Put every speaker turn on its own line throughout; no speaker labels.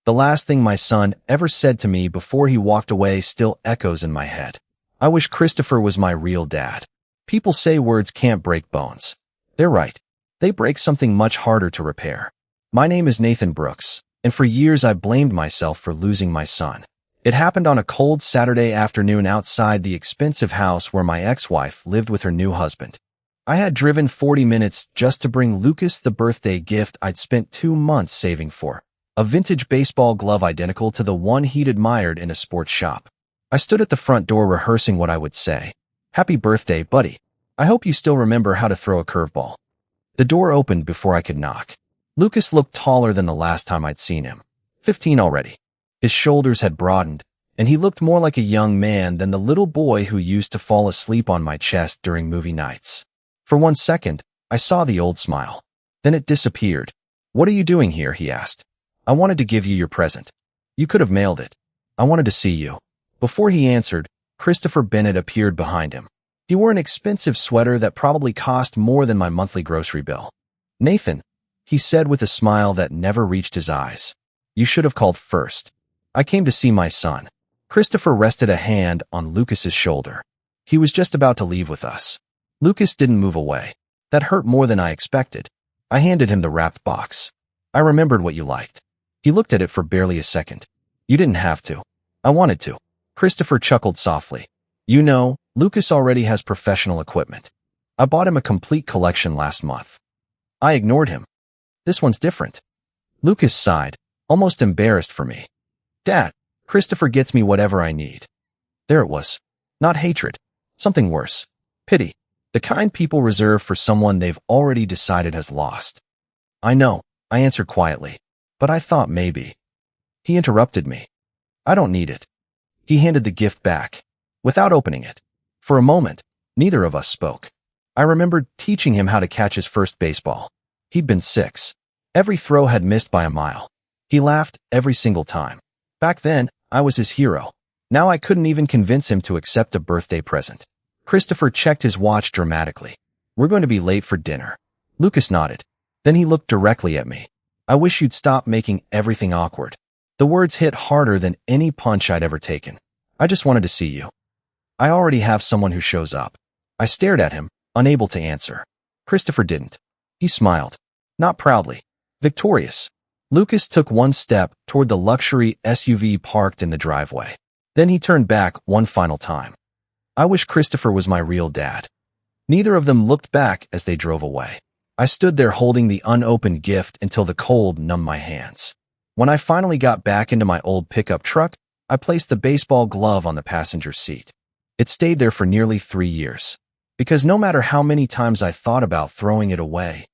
The last thing my son ever said to me before he walked away still echoes in my head. I wish Christopher was my real dad. People say words can't break bones. They're right. They break something much harder to repair. My name is Nathan Brooks, and for years I blamed myself for losing my son. It happened on a cold Saturday afternoon outside the expensive house where my ex-wife lived with her new husband. I had driven 40 minutes just to bring Lucas the birthday gift I'd spent 2 months saving for, a vintage baseball glove identical to the one he'd admired in a sports shop. I stood at the front door rehearsing what I would say. "Happy birthday, buddy. I hope you still remember how to throw a curveball." The door opened before I could knock. Lucas looked taller than the last time I'd seen him. 15 already. His shoulders had broadened, and he looked more like a young man than the little boy who used to fall asleep on my chest during movie nights. For 1 second, I saw the old smile. Then it disappeared. "What are you doing here?" he asked. "I wanted to give you your present. You could have mailed it. I wanted to see you." Before he answered, Christopher Bennett appeared behind him. He wore an expensive sweater that probably cost more than my monthly grocery bill. "Nathan," he said with a smile that never reached his eyes. "You should have called first. I came to see my son." Christopher rested a hand on Lucas's shoulder. He was just about to leave with us. Lucas didn't move away. That hurt more than I expected. I handed him the wrapped box. "I remembered what you liked." He looked at it for barely a second. "You didn't have to. I wanted to." Christopher chuckled softly. "You know, Lucas already has professional equipment. I bought him a complete collection last month." I ignored him. "This one's different." Lucas sighed, almost embarrassed for me. "Dad, Christopher gets me whatever I need." There it was. Not hatred. Something worse. Pity. The kind people reserve for someone they've already decided has lost. "I know," I answered quietly, "but I thought maybe." He interrupted me. "I don't need it." He handed the gift back, without opening it. For a moment, neither of us spoke. I remembered teaching him how to catch his first baseball. He'd been 6. Every throw had missed by a mile. He laughed every single time. Back then, I was his hero. Now I couldn't even convince him to accept a birthday present. Christopher checked his watch dramatically. "We're going to be late for dinner." Lucas nodded. Then he looked directly at me. "I wish you'd stop making everything awkward." The words hit harder than any punch I'd ever taken. "I just wanted to see you." "I already have someone who shows up." I stared at him, unable to answer. Christopher didn't. He smiled. Not proudly. Victorious. Lucas took 1 step toward the luxury SUV parked in the driveway. Then he turned back one final time. I wish Christopher was my real dad. Neither of them looked back as they drove away. I stood there holding the unopened gift until the cold numbed my hands. When I finally got back into my old pickup truck, I placed the baseball glove on the passenger seat. It stayed there for nearly 3 years. Because no matter how many times I thought about throwing it away,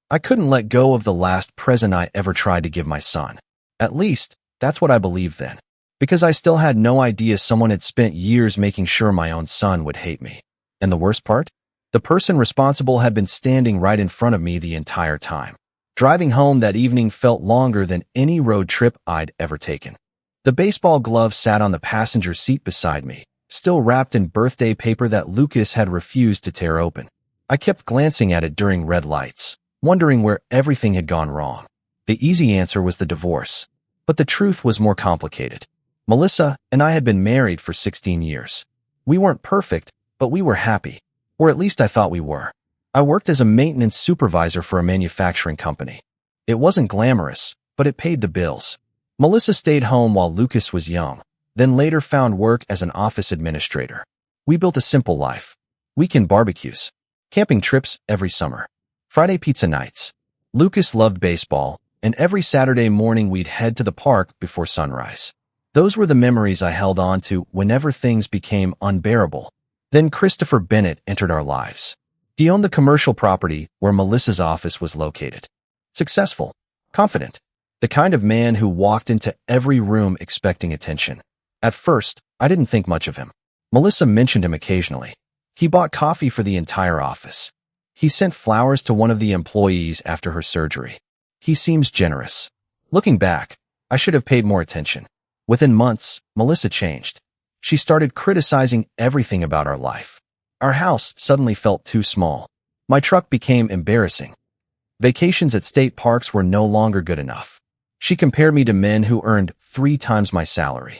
I couldn't let go of the last present I ever tried to give my son. At least, that's what I believed then. Because I still had no idea someone had spent years making sure my own son would hate me. And the worst part? The person responsible had been standing right in front of me the entire time. Driving home that evening felt longer than any road trip I'd ever taken. The baseball glove sat on the passenger seat beside me, still wrapped in birthday paper that Lucas had refused to tear open. I kept glancing at it during red lights, wondering where everything had gone wrong. The easy answer was the divorce. But the truth was more complicated. Melissa and I had been married for 16 years. We weren't perfect, but we were happy. Or at least I thought we were. I worked as a maintenance supervisor for a manufacturing company. It wasn't glamorous, but it paid the bills. Melissa stayed home while Lucas was young, then later found work as an office administrator. We built a simple life. Weekend barbecues. Camping trips every summer. Friday pizza nights. Lucas loved baseball, and every Saturday morning we'd head to the park before sunrise. Those were the memories I held on to whenever things became unbearable. Then Christopher Bennett entered our lives. He owned the commercial property where Melissa's office was located. Successful, confident, the kind of man who walked into every room expecting attention. At first, I didn't think much of him. Melissa mentioned him occasionally. He bought coffee for the entire office. He sent flowers to one of the employees after her surgery. He seems generous. Looking back, I should have paid more attention. Within months, Melissa changed. She started criticizing everything about our life. Our house suddenly felt too small. My truck became embarrassing. Vacations at state parks were no longer good enough. She compared me to men who earned 3 times my salary.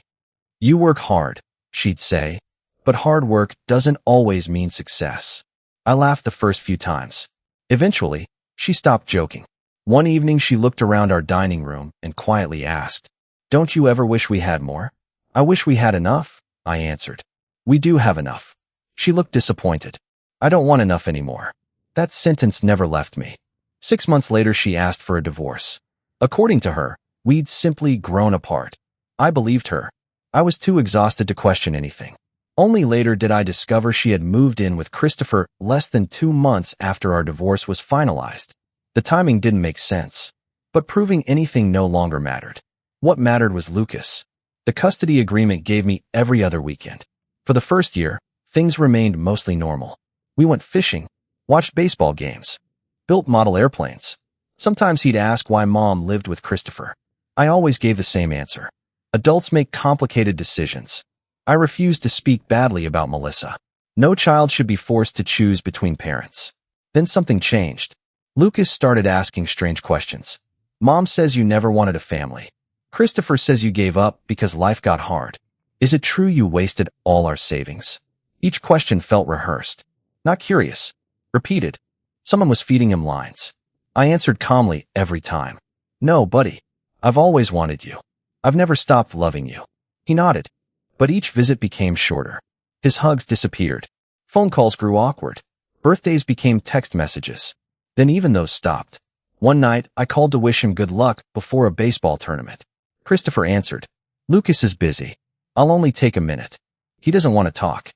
You work hard, she'd say, but hard work doesn't always mean success. I laughed the first few times. Eventually, she stopped joking. One evening she looked around our dining room and quietly asked, "Don't you ever wish we had more?" "I wish we had enough," I answered. "We do have enough." She looked disappointed. "I don't want enough anymore." That sentence never left me. 6 months later she asked for a divorce. According to her, we'd simply grown apart. I believed her. I was too exhausted to question anything. Only later did I discover she had moved in with Christopher less than 2 months after our divorce was finalized. The timing didn't make sense. But proving anything no longer mattered. What mattered was Lucas. The custody agreement gave me every other weekend. For the first year, things remained mostly normal. We went fishing, watched baseball games, built model airplanes. Sometimes he'd ask why Mom lived with Christopher. I always gave the same answer. Adults make complicated decisions. I refused to speak badly about Melissa. No child should be forced to choose between parents. Then something changed. Lucas started asking strange questions. "Mom says you never wanted a family. Christopher says you gave up because life got hard. Is it true you wasted all our savings?" Each question felt rehearsed. Not curious. Repeated. Someone was feeding him lines. I answered calmly every time. "No, buddy. I've always wanted you. I've never stopped loving you." He nodded. But each visit became shorter. His hugs disappeared. Phone calls grew awkward. Birthdays became text messages. Then even those stopped. One night, I called to wish him good luck before a baseball tournament. Christopher answered, "Lucas is busy. I'll only take a minute. He doesn't want to talk."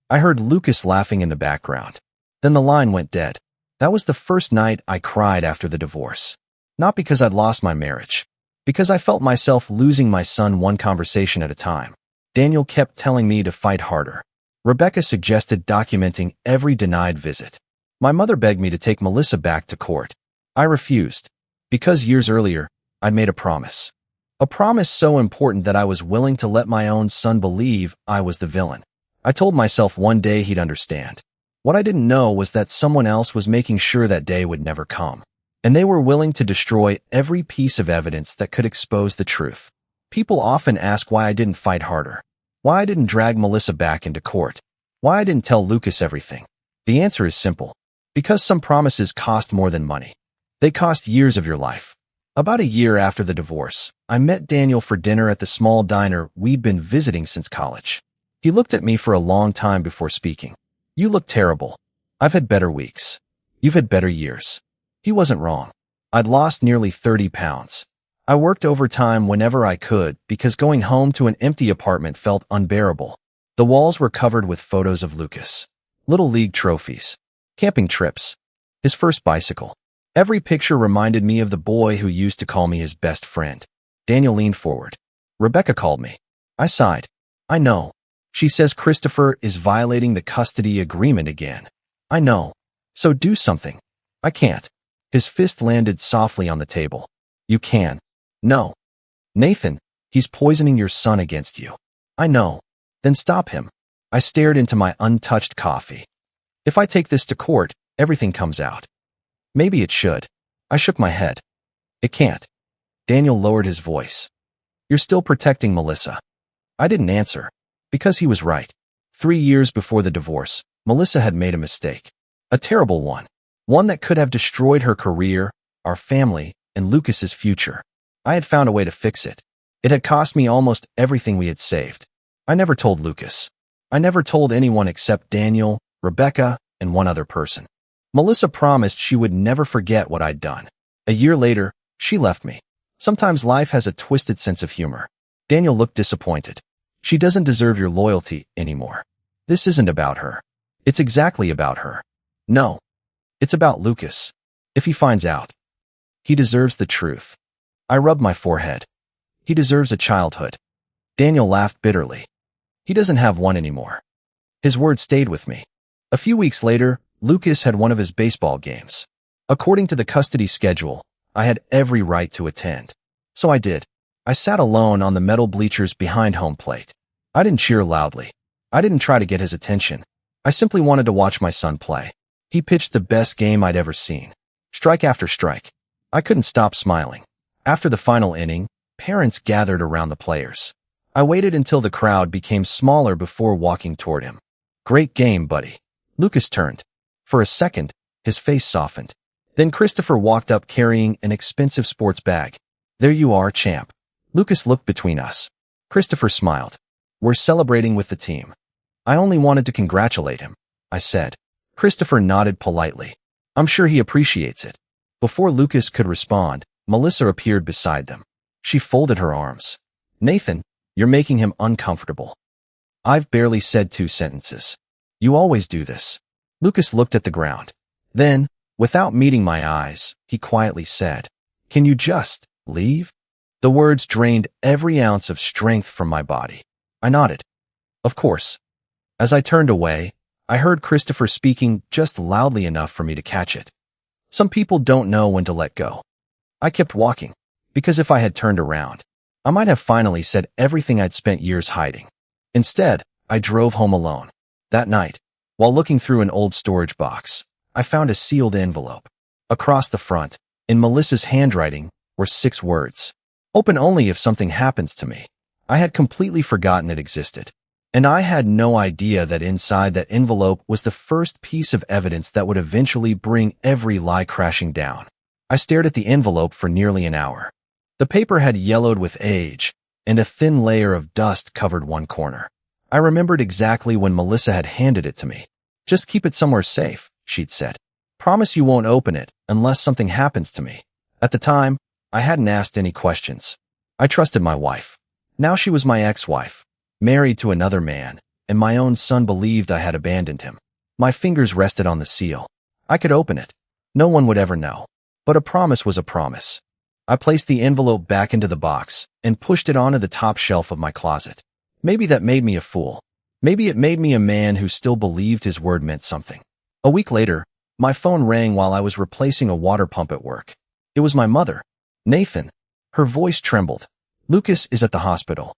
I heard Lucas laughing in the background. Then the line went dead. That was the first night I cried after the divorce. Not because I'd lost my marriage. Because I felt myself losing my son one conversation at a time. Daniel kept telling me to fight harder. Rebecca suggested documenting every denied visit. My mother begged me to take Melissa back to court. I refused. Because years earlier, I'd made a promise. A promise so important that I was willing to let my own son believe I was the villain. I told myself one day he'd understand. What I didn't know was that someone else was making sure that day would never come. And they were willing to destroy every piece of evidence that could expose the truth. People often ask why I didn't fight harder. Why I didn't drag Melissa back into court. Why I didn't tell Lucas everything. The answer is simple. Because some promises cost more than money. They cost years of your life. About a year after the divorce, I met Daniel for dinner at the small diner we'd been visiting since college. He looked at me for a long time before speaking. "You look terrible. I've had better weeks. You've had better years." He wasn't wrong. I'd lost nearly 30 pounds. I worked overtime whenever I could because going home to an empty apartment felt unbearable. The walls were covered with photos of Lucas. Little league trophies. Camping trips. His first bicycle. Every picture reminded me of the boy who used to call me his best friend. Daniel leaned forward. "Rebecca called me." I sighed. "I know. She says Christopher is violating the custody agreement again." "I know. So do something." "I can't." His fist landed softly on the table. "You can." "No." "Nathan, he's poisoning your son against you." "I know." "Then stop him." I stared into my untouched coffee. "If I take this to court, everything comes out." "Maybe it should." I shook my head. "It can't." Daniel lowered his voice. "You're still protecting Melissa." I didn't answer. Because he was right. 3 years before the divorce, Melissa had made a mistake. A terrible one. One that could have destroyed her career, our family, and Lucas's future. I had found a way to fix it. It had cost me almost everything we had saved. I never told Lucas. I never told anyone except Daniel, Rebecca, and one other person. Melissa promised she would never forget what I'd done. A year later, she left me. Sometimes life has a twisted sense of humor. Daniel looked disappointed. "She doesn't deserve your loyalty anymore." This isn't about her. It's exactly about her. No. It's about Lucas. If he finds out, he deserves the truth. I rubbed my forehead. He deserves a childhood. Daniel laughed bitterly. He doesn't have one anymore. His words stayed with me. A few weeks later, Lucas had one of his baseball games. According to the custody schedule, I had every right to attend. So I did. I sat alone on the metal bleachers behind home plate. I didn't cheer loudly. I didn't try to get his attention. I simply wanted to watch my son play. He pitched the best game I'd ever seen. Strike after strike. I couldn't stop smiling. After the final inning, parents gathered around the players. I waited until the crowd became smaller before walking toward him. Great game, buddy. Lucas turned. For a second, his face softened. Then Christopher walked up carrying an expensive sports bag. There you are, champ. Lucas looked between us. Christopher smiled. We're celebrating with the team. I only wanted to congratulate him, I said. Christopher nodded politely. I'm sure he appreciates it. Before Lucas could respond, Melissa appeared beside them. She folded her arms. Nathan, you're making him uncomfortable. I've barely said 2 sentences. You always do this. Lucas looked at the ground. Then, without meeting my eyes, he quietly said, Can you just leave? The words drained every ounce of strength from my body. I nodded. Of course. As I turned away, I heard Christopher speaking just loudly enough for me to catch it. Some people don't know when to let go. I kept walking, because if I had turned around, I might have finally said everything I'd spent years hiding. Instead, I drove home alone. That night, while looking through an old storage box, I found a sealed envelope. Across the front, in Melissa's handwriting, were 6 words. Open only if something happens to me. I had completely forgotten it existed. And I had no idea that inside that envelope was the first piece of evidence that would eventually bring every lie crashing down. I stared at the envelope for nearly an hour. The paper had yellowed with age, and a thin layer of dust covered one corner. I remembered exactly when Melissa had handed it to me. Just keep it somewhere safe, she'd said. Promise you won't open it unless something happens to me. At the time, I hadn't asked any questions. I trusted my wife. Now she was my ex-wife, married to another man, and my own son believed I had abandoned him. My fingers rested on the seal. I could open it. No one would ever know. But a promise was a promise. I placed the envelope back into the box and pushed it onto the top shelf of my closet. Maybe that made me a fool. Maybe it made me a man who still believed his word meant something. A week later, my phone rang while I was replacing a water pump at work. It was my mother. Nathan. Her voice trembled. Lucas is at the hospital.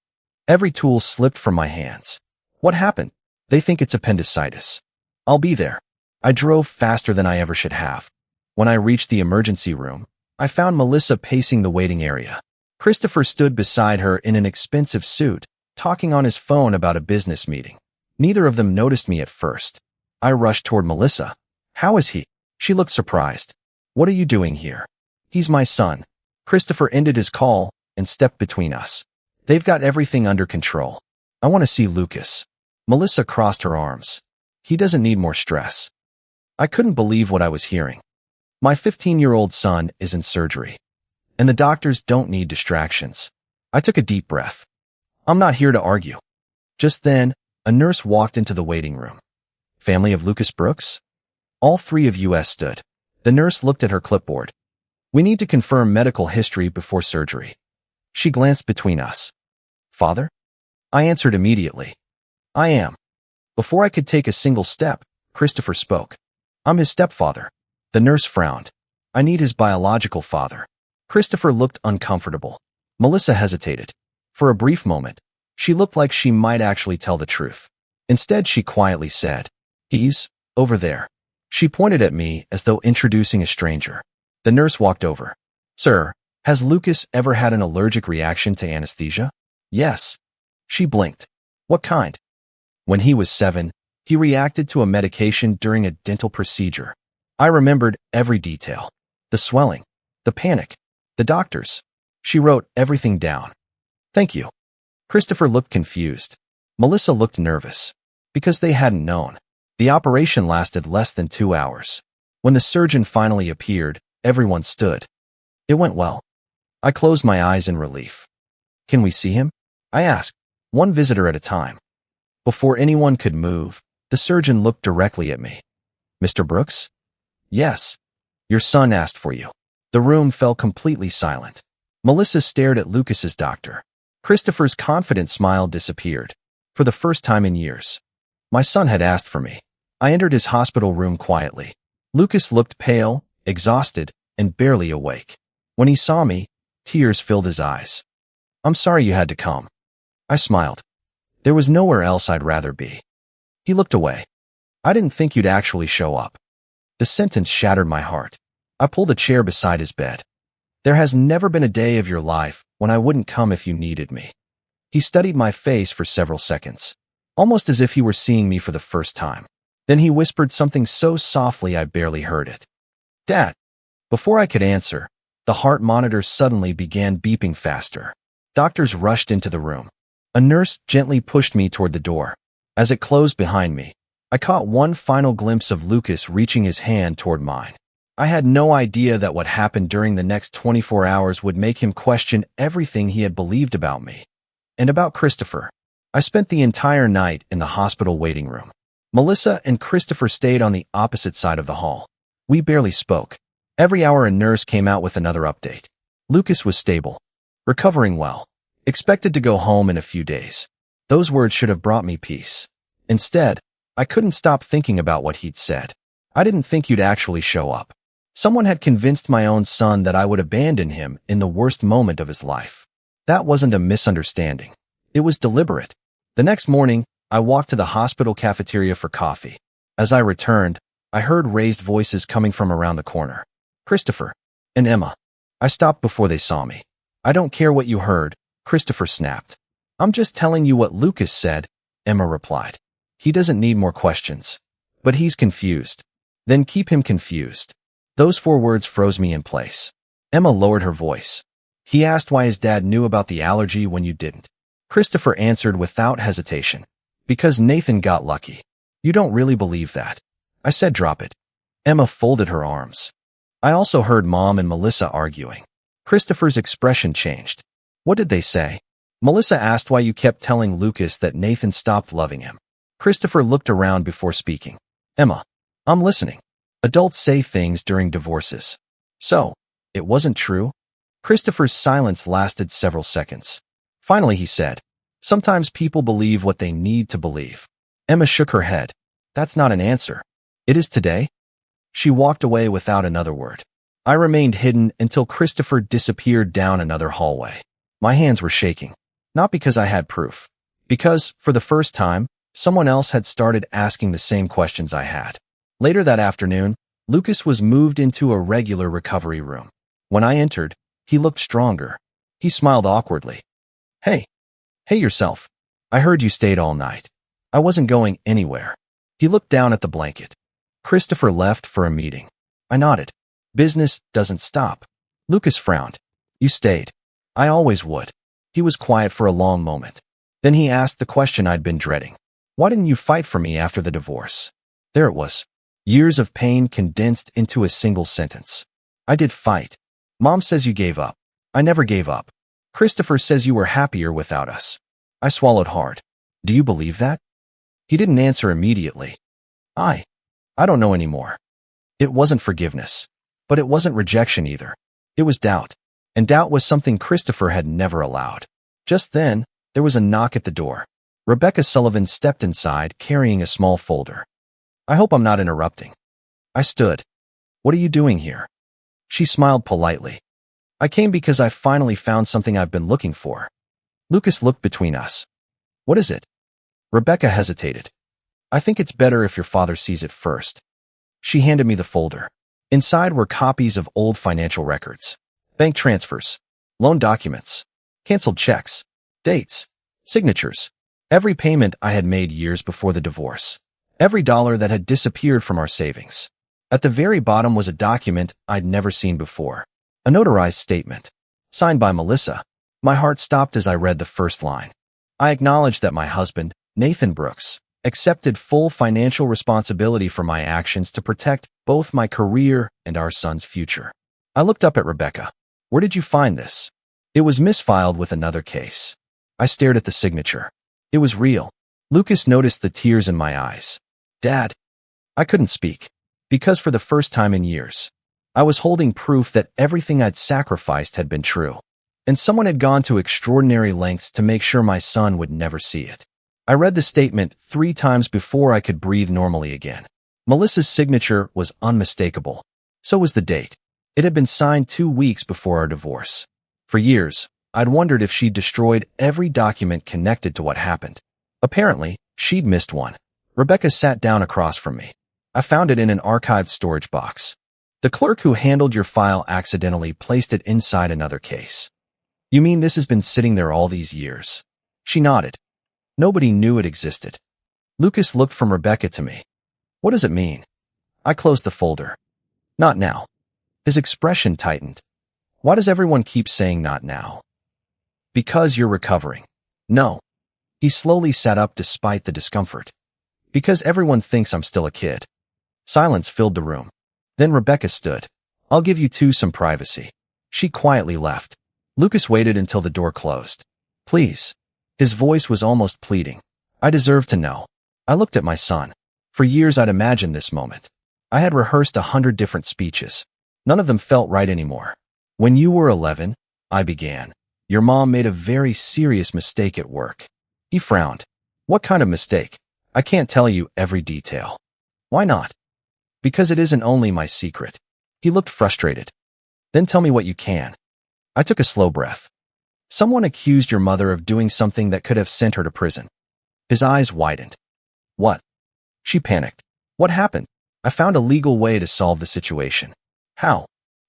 Every tool slipped from my hands. What happened? They think it's appendicitis. I'll be there. I drove faster than I ever should have. When I reached the emergency room, I found Melissa pacing the waiting area. Christopher stood beside her in an expensive suit, talking on his phone about a business meeting. Neither of them noticed me at first. I rushed toward Melissa. How is he? She looked surprised. What are you doing here? He's my son. Christopher ended his call and stepped between us. They've got everything under control. I want to see Lucas. Melissa crossed her arms. He doesn't need more stress. I couldn't believe what I was hearing. My 15-year-old son is in surgery, and the doctors don't need distractions. I took a deep breath. I'm not here to argue. Just then, a nurse walked into the waiting room. Family of Lucas Brooks? All 3 of us stood. The nurse looked at her clipboard. We need to confirm medical history before surgery. She glanced between us. Father? I answered immediately. I am. Before I could take a single step, Christopher spoke. I'm his stepfather. The nurse frowned. I need his biological father. Christopher looked uncomfortable. Melissa hesitated. For a brief moment, she looked like she might actually tell the truth. Instead, she quietly said, He's over there. She pointed at me as though introducing a stranger. The nurse walked over. Sir, has Lucas ever had an allergic reaction to anesthesia? Yes. She blinked. What kind? When he was 7, he reacted to a medication during a dental procedure. I remembered every detail. The swelling, the panic, the doctors. She wrote everything down. Thank you. Christopher looked confused. Melissa looked nervous. Because they hadn't known. The operation lasted less than 2 hours. When the surgeon finally appeared, everyone stood. It went well. I closed my eyes in relief. Can we see him? I asked, one visitor at a time. Before anyone could move, the surgeon looked directly at me. Mr. Brooks? Yes. Your son asked for you. The room fell completely silent. Melissa stared at Lucas's doctor. Christopher's confident smile disappeared. For the first time in years. My son had asked for me. I entered his hospital room quietly. Lucas looked pale, exhausted, and barely awake. When he saw me, tears filled his eyes. I'm sorry you had to come. I smiled. There was nowhere else I'd rather be. He looked away. I didn't think you'd actually show up. The sentence shattered my heart. I pulled a chair beside his bed. There has never been a day of your life when I wouldn't come if you needed me. He studied my face for several seconds, almost as if he were seeing me for the first time. Then he whispered something so softly I barely heard it. Dad. Before I could answer, the heart monitor suddenly began beeping faster. Doctors rushed into the room. A nurse gently pushed me toward the door. As it closed behind me, I caught one final glimpse of Lucas reaching his hand toward mine. I had no idea that what happened during the next 24 hours would make him question everything he had believed about me. And about Christopher. I spent the entire night in the hospital waiting room. Melissa and Christopher stayed on the opposite side of the hall. We barely spoke. Every hour a nurse came out with another update. Lucas was stable, recovering well, expected to go home in a few days. Those words should have brought me peace. Instead, I couldn't stop thinking about what he'd said. I didn't think you'd actually show up. Someone had convinced my own son that I would abandon him in the worst moment of his life. That wasn't a misunderstanding. It was deliberate. The next morning, I walked to the hospital cafeteria for coffee. As I returned, I heard raised voices coming from around the corner. Christopher and Emma. I stopped before they saw me. I don't care what you heard, Christopher snapped. I'm just telling you what Lucas said, Emma replied. He doesn't need more questions. But he's confused. Then keep him confused. Those 4 words froze me in place. Emma lowered her voice. He asked why his dad knew about the allergy when you didn't. Christopher answered without hesitation. Because Nathan got lucky. You don't really believe that. I said drop it. Emma folded her arms. I also heard Mom and Melissa arguing. Christopher's expression changed. What did they say? Melissa asked why you kept telling Lucas that Nathan stopped loving him. Christopher looked around before speaking. Emma, I'm listening. Adults say things during divorces. So, it wasn't true? Christopher's silence lasted several seconds. Finally he said, sometimes people believe what they need to believe. Emma shook her head. That's not an answer. It is today? She walked away without another word. I remained hidden until Christopher disappeared down another hallway. My hands were shaking. Not because I had proof. Because, for the first time, someone else had started asking the same questions I had. Later that afternoon, Lucas was moved into a regular recovery room. When I entered, he looked stronger. He smiled awkwardly. Hey yourself. I heard you stayed all night. I wasn't going anywhere. He looked down at the blanket. Christopher left for a meeting. I nodded. Business doesn't stop. Lucas frowned. You stayed. I always would. He was quiet for a long moment. Then he asked the question I'd been dreading. Why didn't you fight for me after the divorce? There it was. Years of pain condensed into a single sentence. I did fight. Mom says you gave up. I never gave up. Christopher says you were happier without us. I swallowed hard. Do you believe that? He didn't answer immediately. I don't know anymore. It wasn't forgiveness. But it wasn't rejection either. It was doubt. And doubt was something Christopher had never allowed. Just then, there was a knock at the door. Rebecca Sullivan stepped inside, carrying a small folder. I hope I'm not interrupting. I stood. What are you doing here? She smiled politely. I came because I finally found something I've been looking for. Lucas looked between us. What is it? Rebecca hesitated. I think it's better if your father sees it first. She handed me the folder. Inside were copies of old financial records, bank transfers, loan documents, canceled checks, dates, signatures, every payment I had made years before the divorce, every dollar that had disappeared from our savings. At the very bottom was a document I'd never seen before, a notarized statement, signed by Melissa. My heart stopped as I read the first line. I acknowledged that my husband, Nathan Brooks, accepted full financial responsibility for my actions to protect both my career and our son's future. I looked up at Rebecca. Where did you find this? It was misfiled with another case. I stared at the signature. It was real. Lucas noticed the tears in my eyes. Dad. I couldn't speak. Because for the first time in years, I was holding proof that everything I'd sacrificed had been true. And someone had gone to extraordinary lengths to make sure my son would never see it. I read the statement 3 times before I could breathe normally again. Melissa's signature was unmistakable. So was the date. It had been signed 2 weeks before our divorce. For years, I'd wondered if she'd destroyed every document connected to what happened. Apparently, she'd missed one. Rebecca sat down across from me. I found it in an archived storage box. The clerk who handled your file accidentally placed it inside another case. You mean this has been sitting there all these years? She nodded. Nobody knew it existed. Lucas looked from Rebecca to me. What does it mean? I closed the folder. Not now. His expression tightened. Why does everyone keep saying not now? Because you're recovering. No. He slowly sat up despite the discomfort. Because everyone thinks I'm still a kid. Silence filled the room. Then Rebecca stood. I'll give you two some privacy. She quietly left. Lucas waited until the door closed. Please. His voice was almost pleading. I deserve to know. I looked at my son. For years I'd imagined this moment. I had rehearsed 100 different speeches. None of them felt right anymore. When you were 11, I began. Your mom made a very serious mistake at work. He frowned. What kind of mistake? I can't tell you every detail. Why not? Because it isn't only my secret. He looked frustrated. Then tell me what you can. I took a slow breath. Someone accused your mother of doing something that could have sent her to prison. His eyes widened. What? She panicked. What happened? I found a legal way to solve the situation. How?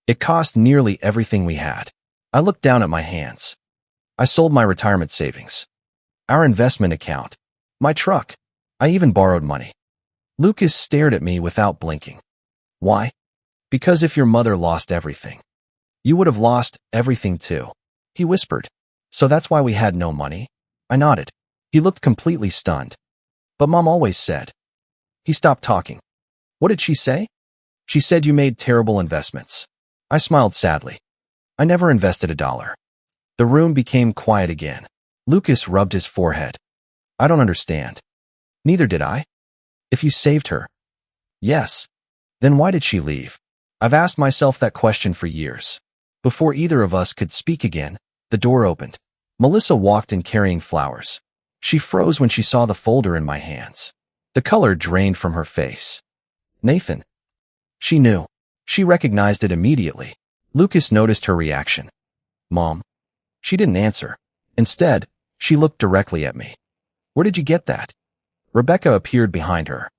It cost nearly everything we had. I looked down at my hands. I sold my retirement savings. Our investment account. My truck. I even borrowed money. Lucas stared at me without blinking. Why? Because if your mother lost everything, you would have lost everything too. He whispered. So that's why we had no money? I nodded. He looked completely stunned. But Mom always said. He stopped talking. What did she say? She said you made terrible investments. I smiled sadly. I never invested $1. The room became quiet again. Lucas rubbed his forehead. I don't understand. Neither did I. If you saved her. Yes. Then why did she leave? I've asked myself that question for years. Before either of us could speak again, the door opened. Melissa walked in carrying flowers. She froze when she saw the folder in my hands. The color drained from her face. Nathan. She knew. She recognized it immediately. Lucas noticed her reaction. Mom. She didn't answer. Instead, she looked directly at me. Where did you get that? Rebecca appeared behind her.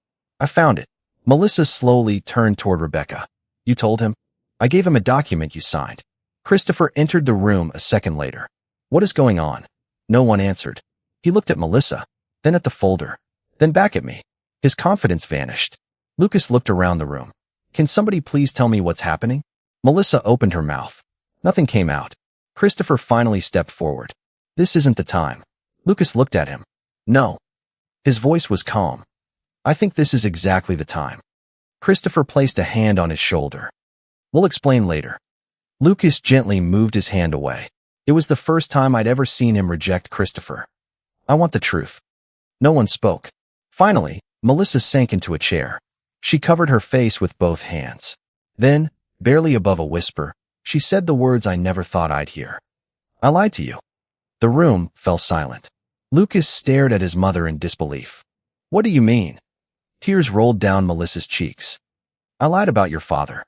I found it. Melissa slowly turned toward Rebecca. You told him? I gave him a document you signed. Christopher entered the room a second later. What is going on? No one answered. He looked at Melissa, then at the folder, then back at me. His confidence vanished. Lucas looked around the room. Can somebody please tell me what's happening? Melissa opened her mouth. Nothing came out. Christopher finally stepped forward. This isn't the time. Lucas looked at him. No. His voice was calm. I think this is exactly the time. Christopher placed a hand on his shoulder. We'll explain later. Lucas gently moved his hand away. It was the first time I'd ever seen him reject Christopher. I want the truth. No one spoke. Finally, Melissa sank into a chair. She covered her face with both hands. Then, barely above a whisper, she said the words I never thought I'd hear. I lied to you. The room fell silent. Lucas stared at his mother in disbelief. What do you mean? Tears rolled down Melissa's cheeks. I lied about your father.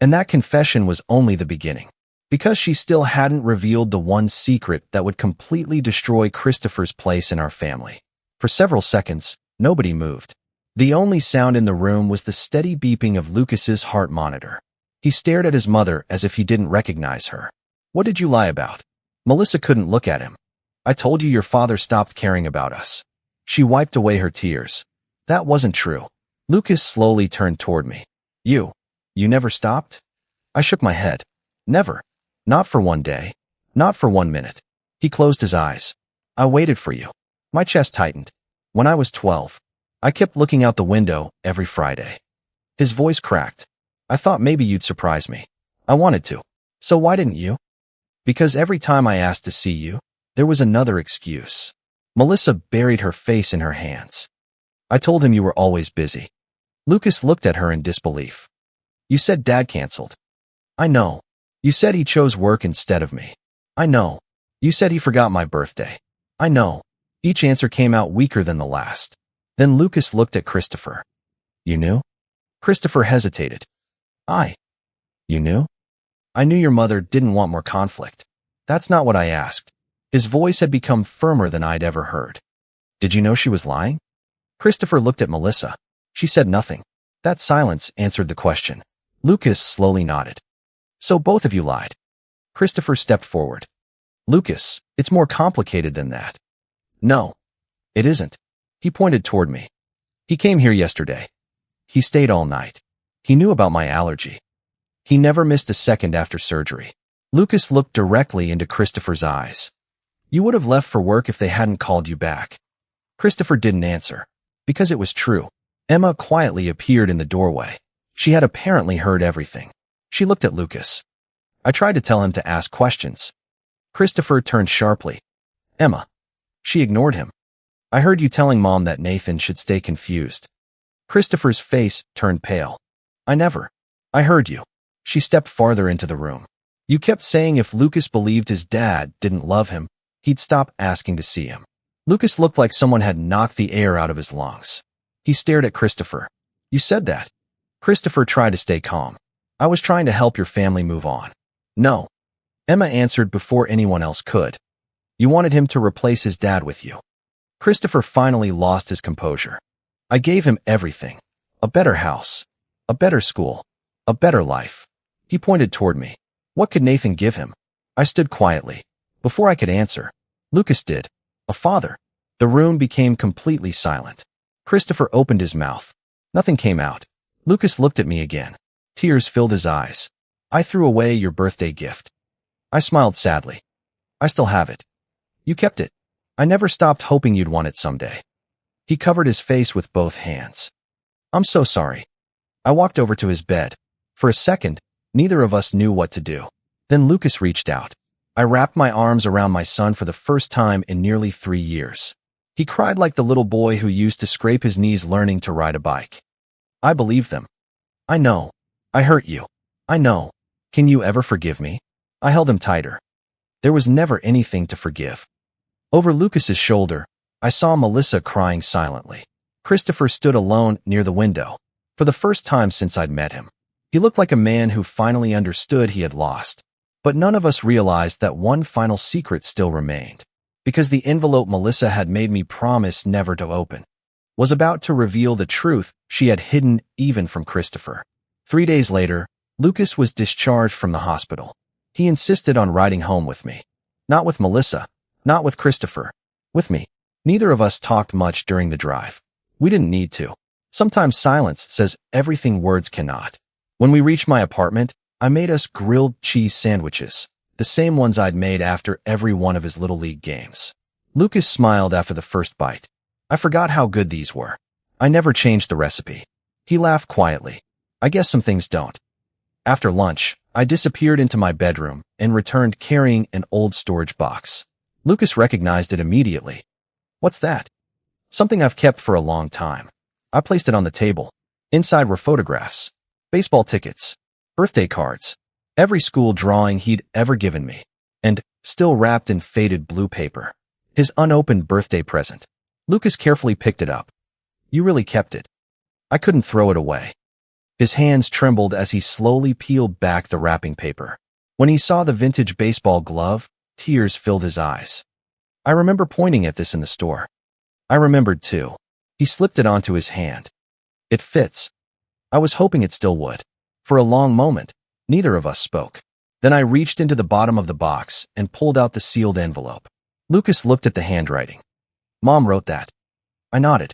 And that confession was only the beginning. Because she still hadn't revealed the one secret that would completely destroy Christopher's place in our family. For several seconds, nobody moved. The only sound in the room was the steady beeping of Lucas's heart monitor. He stared at his mother as if he didn't recognize her. What did you lie about? Melissa couldn't look at him. I told you your father stopped caring about us. She wiped away her tears. That wasn't true. Lucas slowly turned toward me. You never stopped? I shook my head. Never. Not for one day. Not for 1 minute. He closed his eyes. I waited for you. My chest tightened. When I was 12, I kept looking out the window every Friday. His voice cracked. I thought maybe you'd surprise me. I wanted to. So why didn't you? Because every time I asked to see you, there was another excuse. Melissa buried her face in her hands. I told him you were always busy. Lucas looked at her in disbelief. You said Dad canceled. I know. You said he chose work instead of me. I know. You said he forgot my birthday. I know. Each answer came out weaker than the last. Then Lucas looked at Christopher. You knew? Christopher hesitated. You knew? I knew your mother didn't want more conflict. That's not what I asked. His voice had become firmer than I'd ever heard. Did you know she was lying? Christopher looked at Melissa. She said nothing. That silence answered the question. Lucas slowly nodded. So both of you lied. Christopher stepped forward. Lucas, it's more complicated than that. No, it isn't. He pointed toward me. He came here yesterday. He stayed all night. He knew about my allergy. He never missed a second after surgery. Lucas looked directly into Christopher's eyes. You would have left for work if they hadn't called you back. Christopher didn't answer, because it was true. Emma quietly appeared in the doorway. She had apparently heard everything. She looked at Lucas. I tried to tell him to ask questions. Christopher turned sharply. Emma. She ignored him. I heard you telling Mom that Nathan should stay confused. Christopher's face turned pale. I never. I heard you. She stepped farther into the room. You kept saying if Lucas believed his dad didn't love him, he'd stop asking to see him. Lucas looked like someone had knocked the air out of his lungs. He stared at Christopher. You said that. Christopher tried to stay calm. I was trying to help your family move on. No. Emma answered before anyone else could. You wanted him to replace his dad with you. Christopher finally lost his composure. I gave him everything. A better house. A better school. A better life. He pointed toward me. What could Nathan give him? I stood quietly. Before I could answer, Lucas did. A father. The room became completely silent. Christopher opened his mouth. Nothing came out. Lucas looked at me again. Tears filled his eyes. I threw away your birthday gift. I smiled sadly. I still have it. You kept it. I never stopped hoping you'd want it someday. He covered his face with both hands. I'm so sorry. I walked over to his bed. For a second, neither of us knew what to do. Then Lucas reached out. I wrapped my arms around my son for the first time in nearly 3 years. He cried like the little boy who used to scrape his knees learning to ride a bike. I believed them. I know. I hurt you. I know. Can you ever forgive me? I held him tighter. There was never anything to forgive. Over Lucas's shoulder, I saw Melissa crying silently. Christopher stood alone near the window. For the first time since I'd met him, he looked like a man who finally understood he had lost. But none of us realized that one final secret still remained. Because the envelope Melissa had made me promise never to open was about to reveal the truth she had hidden even from Christopher. 3 days later, Lucas was discharged from the hospital. He insisted on riding home with me. Not with Melissa, not with Christopher, with me. Neither of us talked much during the drive. We didn't need to. Sometimes silence says everything words cannot. When we reached my apartment, I made us grilled cheese sandwiches, the same ones I'd made after every one of his Little League games. Lucas smiled after the first bite. I forgot how good these were. I never changed the recipe. He laughed quietly. I guess some things don't. After lunch, I disappeared into my bedroom and returned carrying an old storage box. Lucas recognized it immediately. What's that? Something I've kept for a long time. I placed it on the table. Inside were photographs, baseball tickets, birthday cards, every school drawing he'd ever given me, and, still wrapped in faded blue paper, his unopened birthday present. Lucas carefully picked it up. You really kept it. I couldn't throw it away. His hands trembled as he slowly peeled back the wrapping paper. When he saw the vintage baseball glove, tears filled his eyes. I remember pointing at this in the store. I remembered too. He slipped it onto his hand. It fits. I was hoping it still would. For a long moment, neither of us spoke. Then I reached into the bottom of the box and pulled out the sealed envelope. Lucas looked at the handwriting. Mom wrote that. I nodded.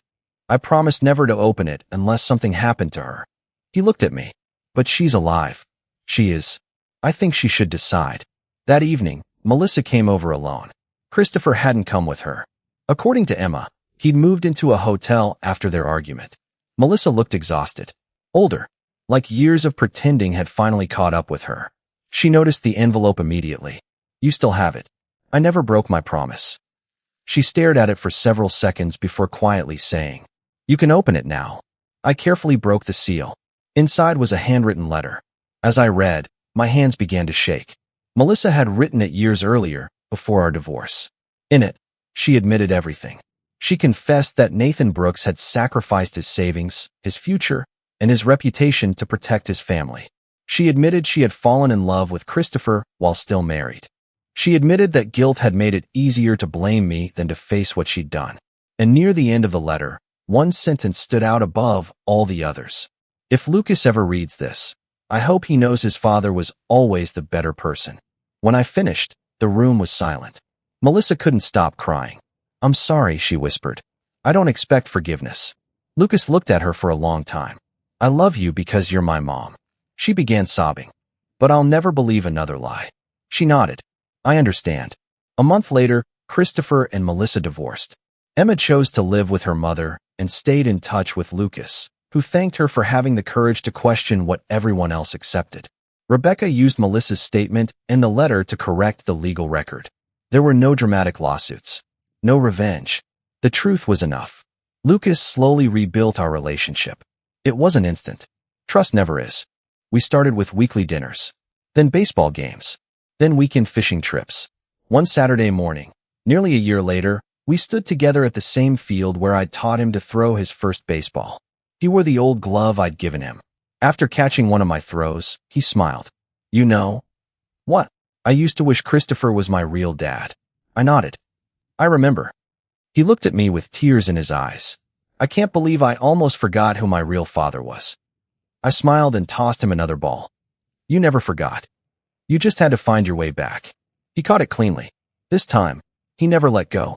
I promised never to open it unless something happened to her. He looked at me. But she's alive. She is. I think she should decide. That evening, Melissa came over alone. Christopher hadn't come with her. According to Emma, he'd moved into a hotel after their argument. Melissa looked exhausted. Older. Like years of pretending had finally caught up with her. She noticed the envelope immediately. You still have it. I never broke my promise. She stared at it for several seconds before quietly saying, You can open it now. I carefully broke the seal. Inside was a handwritten letter. As I read, my hands began to shake. Melissa had written it years earlier, before our divorce. In it, she admitted everything. She confessed that Nathan Brooks had sacrificed his savings, his future, and his reputation to protect his family. She admitted she had fallen in love with Christopher while still married. She admitted that guilt had made it easier to blame me than to face what she'd done. And near the end of the letter, one sentence stood out above all the others. If Lucas ever reads this, I hope he knows his father was always the better person. When I finished, the room was silent. Melissa couldn't stop crying. I'm sorry, she whispered. I don't expect forgiveness. Lucas looked at her for a long time. I love you because you're my mom. She began sobbing. But I'll never believe another lie. She nodded. I understand. A month later, Christopher and Melissa divorced. Emma chose to live with her mother and stayed in touch with Lucas, who thanked her for having the courage to question what everyone else accepted. Rebecca used Melissa's statement and the letter to correct the legal record. There were no dramatic lawsuits. No revenge. The truth was enough. Lucas slowly rebuilt our relationship. It wasn't instant. Trust never is. We started with weekly dinners, then baseball games, then weekend fishing trips. One Saturday morning, nearly a year later, we stood together at the same field where I'd taught him to throw his first baseball. He wore the old glove I'd given him. After catching one of my throws, he smiled. You know what? I used to wish Christopher was my real dad. I nodded. I remember. He looked at me with tears in his eyes. I can't believe I almost forgot who my real father was. I smiled and tossed him another ball. You never forgot. You just had to find your way back. He caught it cleanly. This time, he never let go.